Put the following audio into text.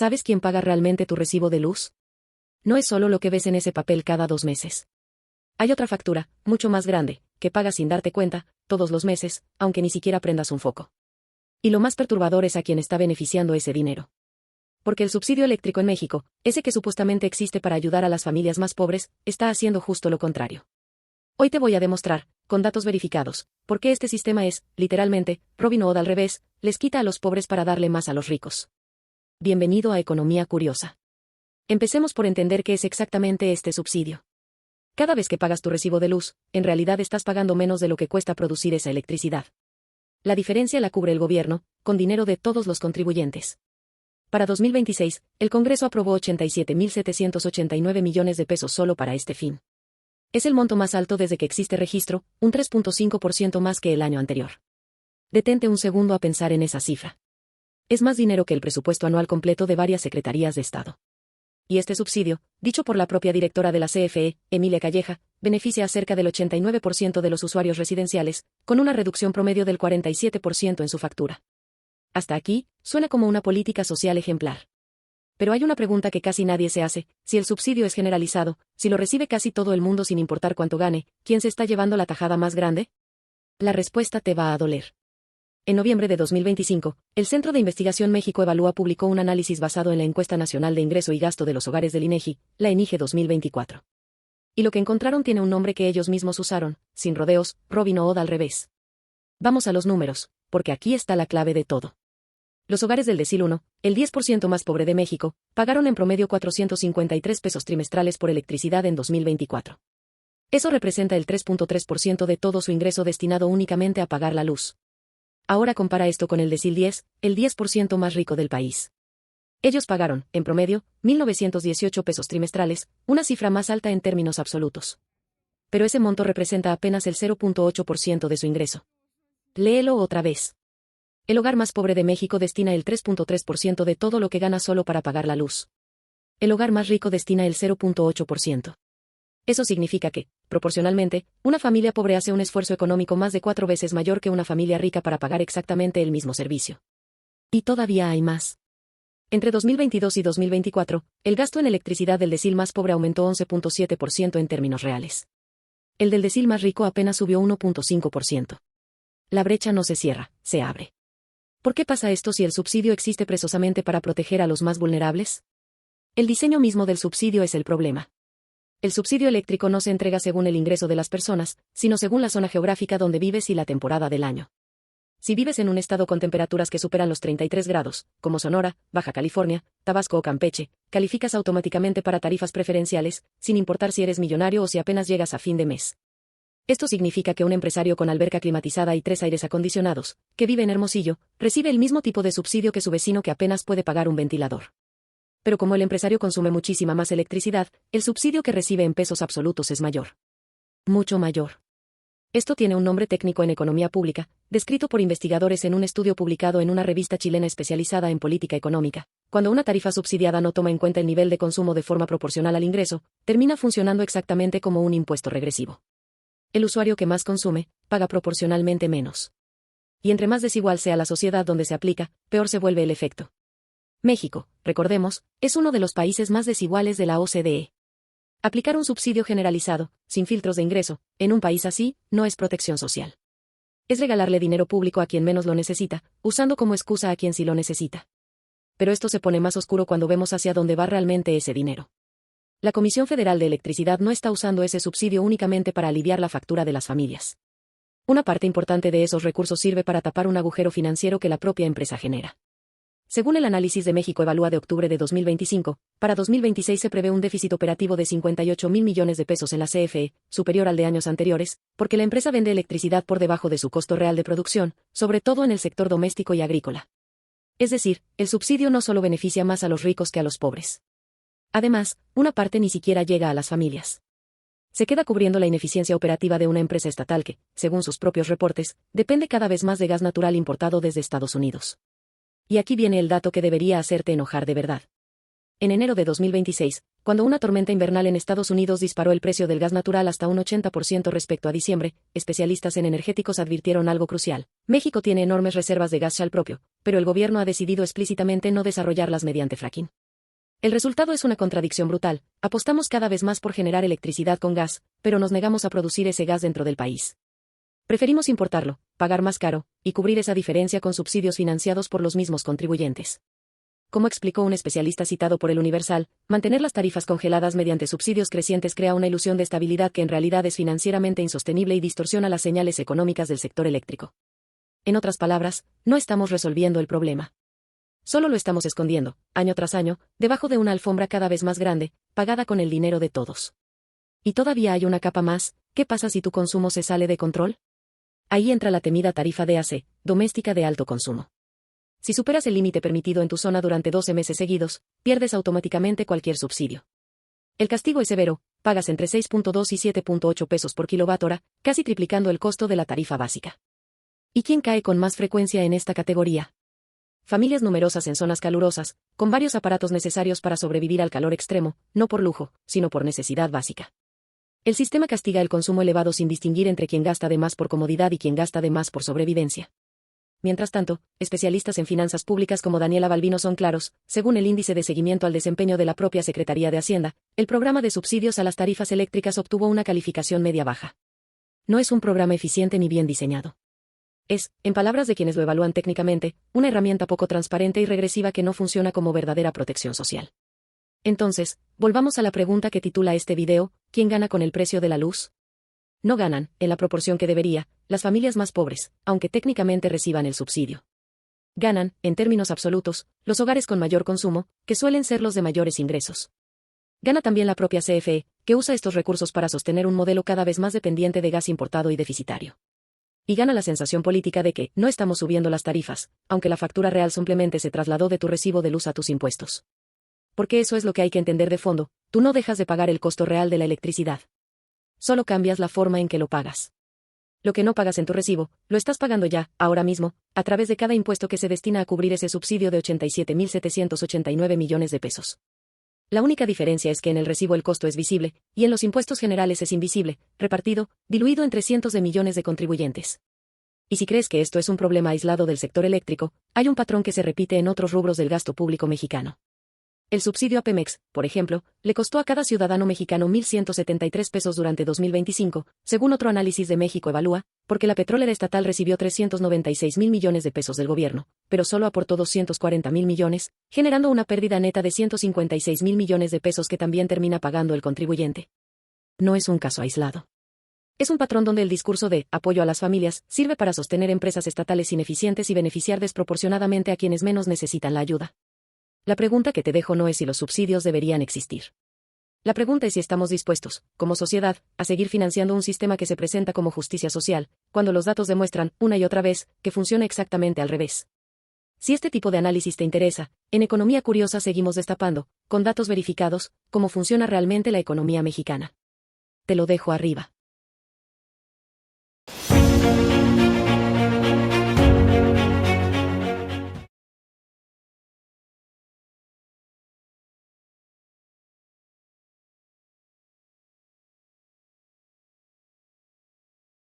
¿Sabes quién paga realmente tu recibo de luz? No es solo lo que ves en ese papel cada 2 meses. Hay otra factura, mucho más grande, que pagas sin darte cuenta, todos los meses, aunque ni siquiera prendas un foco. Y lo más perturbador es a quien está beneficiando ese dinero. Porque el subsidio eléctrico en México, ese que supuestamente existe para ayudar a las familias más pobres, está haciendo justo lo contrario. Hoy te voy a demostrar, con datos verificados, por qué este sistema es, literalmente, Robin Hood al revés, les quita a los pobres para darle más a los ricos. Bienvenido a Economía Curiosa. Empecemos por entender qué es exactamente este subsidio. Cada vez que pagas tu recibo de luz, en realidad estás pagando menos de lo que cuesta producir esa electricidad. La diferencia la cubre el gobierno, con dinero de todos los contribuyentes. Para 2026, el Congreso aprobó 87.789 millones de pesos solo para este fin. Es el monto más alto desde que existe registro, un 3.5% más que el año anterior. Detente un segundo a pensar en esa cifra. Es más dinero que el presupuesto anual completo de varias secretarías de Estado. Y este subsidio, dicho por la propia directora de la CFE, Emilia Calleja, beneficia a cerca del 89% de los usuarios residenciales, con una reducción promedio del 47% en su factura. Hasta aquí, suena como una política social ejemplar. Pero hay una pregunta que casi nadie se hace: si el subsidio es generalizado, si lo recibe casi todo el mundo sin importar cuánto gane, ¿quién se está llevando la tajada más grande? La respuesta te va a doler. En noviembre de 2025, el Centro de Investigación México Evalúa publicó un análisis basado en la Encuesta Nacional de Ingreso y Gasto de los Hogares del INEGI, la ENIGE 2024. Y lo que encontraron tiene un nombre que ellos mismos usaron, sin rodeos, Robin Hood al revés. Vamos a los números, porque aquí está la clave de todo. Los hogares del decil 1, el 10% más pobre de México, pagaron en promedio 453 pesos trimestrales por electricidad en 2024. Eso representa el 3.3% de todo su ingreso destinado únicamente a pagar la luz. Ahora compara esto con el decil 10, el 10% más rico del país. Ellos pagaron, en promedio, 1.918 pesos trimestrales, una cifra más alta en términos absolutos. Pero ese monto representa apenas el 0.8% de su ingreso. Léelo otra vez. El hogar más pobre de México destina el 3.3% de todo lo que gana solo para pagar la luz. El hogar más rico destina el 0.8%. Eso significa que, proporcionalmente, una familia pobre hace un esfuerzo económico más de 4 veces mayor que una familia rica para pagar exactamente el mismo servicio. Y todavía hay más. Entre 2022 y 2024, el gasto en electricidad del decil más pobre aumentó 11.7% en términos reales. El del decil más rico apenas subió 1.5%. La brecha no se cierra, se abre. ¿Por qué pasa esto si el subsidio existe precisamente para proteger a los más vulnerables? El diseño mismo del subsidio es el problema. El subsidio eléctrico no se entrega según el ingreso de las personas, sino según la zona geográfica donde vives y la temporada del año. Si vives en un estado con temperaturas que superan los 33 grados, como Sonora, Baja California, Tabasco o Campeche, calificas automáticamente para tarifas preferenciales, sin importar si eres millonario o si apenas llegas a fin de mes. Esto significa que un empresario con alberca climatizada y 3 aires acondicionados, que vive en Hermosillo, recibe el mismo tipo de subsidio que su vecino que apenas puede pagar un ventilador. Pero como el empresario consume muchísima más electricidad, el subsidio que recibe en pesos absolutos es mayor. Mucho mayor. Esto tiene un nombre técnico en economía pública, descrito por investigadores en un estudio publicado en una revista chilena especializada en política económica. Cuando una tarifa subsidiada no toma en cuenta el nivel de consumo de forma proporcional al ingreso, termina funcionando exactamente como un impuesto regresivo. El usuario que más consume, paga proporcionalmente menos. Y entre más desigual sea la sociedad donde se aplica, peor se vuelve el efecto. México, recordemos, es uno de los países más desiguales de la OCDE. Aplicar un subsidio generalizado, sin filtros de ingreso, en un país así, no es protección social. Es regalarle dinero público a quien menos lo necesita, usando como excusa a quien sí lo necesita. Pero esto se pone más oscuro cuando vemos hacia dónde va realmente ese dinero. La Comisión Federal de Electricidad no está usando ese subsidio únicamente para aliviar la factura de las familias. Una parte importante de esos recursos sirve para tapar un agujero financiero que la propia empresa genera. Según el análisis de México Evalúa de octubre de 2025, para 2026 se prevé un déficit operativo de 58.000 millones de pesos en la CFE, superior al de años anteriores, porque la empresa vende electricidad por debajo de su costo real de producción, sobre todo en el sector doméstico y agrícola. Es decir, el subsidio no solo beneficia más a los ricos que a los pobres. Además, una parte ni siquiera llega a las familias. Se queda cubriendo la ineficiencia operativa de una empresa estatal que, según sus propios reportes, depende cada vez más de gas natural importado desde Estados Unidos. Y aquí viene el dato que debería hacerte enojar de verdad. En enero de 2026, cuando una tormenta invernal en Estados Unidos disparó el precio del gas natural hasta un 80% respecto a diciembre, especialistas en energéticos advirtieron algo crucial. México tiene enormes reservas de gas shale propio, pero el gobierno ha decidido explícitamente no desarrollarlas mediante fracking. El resultado es una contradicción brutal. Apostamos cada vez más por generar electricidad con gas, pero nos negamos a producir ese gas dentro del país. Preferimos importarlo, pagar más caro, y cubrir esa diferencia con subsidios financiados por los mismos contribuyentes. Como explicó un especialista citado por el Universal, mantener las tarifas congeladas mediante subsidios crecientes crea una ilusión de estabilidad que en realidad es financieramente insostenible y distorsiona las señales económicas del sector eléctrico. En otras palabras, no estamos resolviendo el problema. Solo lo estamos escondiendo, año tras año, debajo de una alfombra cada vez más grande, pagada con el dinero de todos. Y todavía hay una capa más. ¿Qué pasa si tu consumo se sale de control? Ahí entra la temida tarifa DAC, doméstica de alto consumo. Si superas el límite permitido en tu zona durante 12 meses seguidos, pierdes automáticamente cualquier subsidio. El castigo es severo, pagas entre 6.2 y 7.8 pesos por kilowatt-hora, casi triplicando el costo de la tarifa básica. ¿Y quién cae con más frecuencia en esta categoría? Familias numerosas en zonas calurosas, con varios aparatos necesarios para sobrevivir al calor extremo, no por lujo, sino por necesidad básica. El sistema castiga el consumo elevado sin distinguir entre quien gasta de más por comodidad y quien gasta de más por sobrevivencia. Mientras tanto, especialistas en finanzas públicas como Daniela Balbino son claros. Según el índice de seguimiento al desempeño de la propia Secretaría de Hacienda, el programa de subsidios a las tarifas eléctricas obtuvo una calificación media-baja. No es un programa eficiente ni bien diseñado. Es, en palabras de quienes lo evalúan técnicamente, una herramienta poco transparente y regresiva que no funciona como verdadera protección social. Entonces, volvamos a la pregunta que titula este video: ¿quién gana con el precio de la luz? No ganan, en la proporción que debería, las familias más pobres, aunque técnicamente reciban el subsidio. Ganan, en términos absolutos, los hogares con mayor consumo, que suelen ser los de mayores ingresos. Gana también la propia CFE, que usa estos recursos para sostener un modelo cada vez más dependiente de gas importado y deficitario. Y gana la sensación política de que no estamos subiendo las tarifas, aunque la factura real simplemente se trasladó de tu recibo de luz a tus impuestos. Porque eso es lo que hay que entender de fondo: tú no dejas de pagar el costo real de la electricidad. Solo cambias la forma en que lo pagas. Lo que no pagas en tu recibo, lo estás pagando ya, ahora mismo, a través de cada impuesto que se destina a cubrir ese subsidio de 87.789 millones de pesos. La única diferencia es que en el recibo el costo es visible, y en los impuestos generales es invisible, repartido, diluido entre cientos de millones de contribuyentes. Y si crees que esto es un problema aislado del sector eléctrico, hay un patrón que se repite en otros rubros del gasto público mexicano. El subsidio a Pemex, por ejemplo, le costó a cada ciudadano mexicano 1.173 pesos durante 2025, según otro análisis de México Evalúa, porque la petrolera estatal recibió 396.000 millones de pesos del gobierno, pero solo aportó 240.000 millones, generando una pérdida neta de 156.000 millones de pesos que también termina pagando el contribuyente. No es un caso aislado. Es un patrón donde el discurso de apoyo a las familias sirve para sostener empresas estatales ineficientes y beneficiar desproporcionadamente a quienes menos necesitan la ayuda. La pregunta que te dejo no es si los subsidios deberían existir. La pregunta es si estamos dispuestos, como sociedad, a seguir financiando un sistema que se presenta como justicia social, cuando los datos demuestran, una y otra vez, que funciona exactamente al revés. Si este tipo de análisis te interesa, en Economía Curiosa seguimos destapando, con datos verificados, cómo funciona realmente la economía mexicana. Te lo dejo arriba.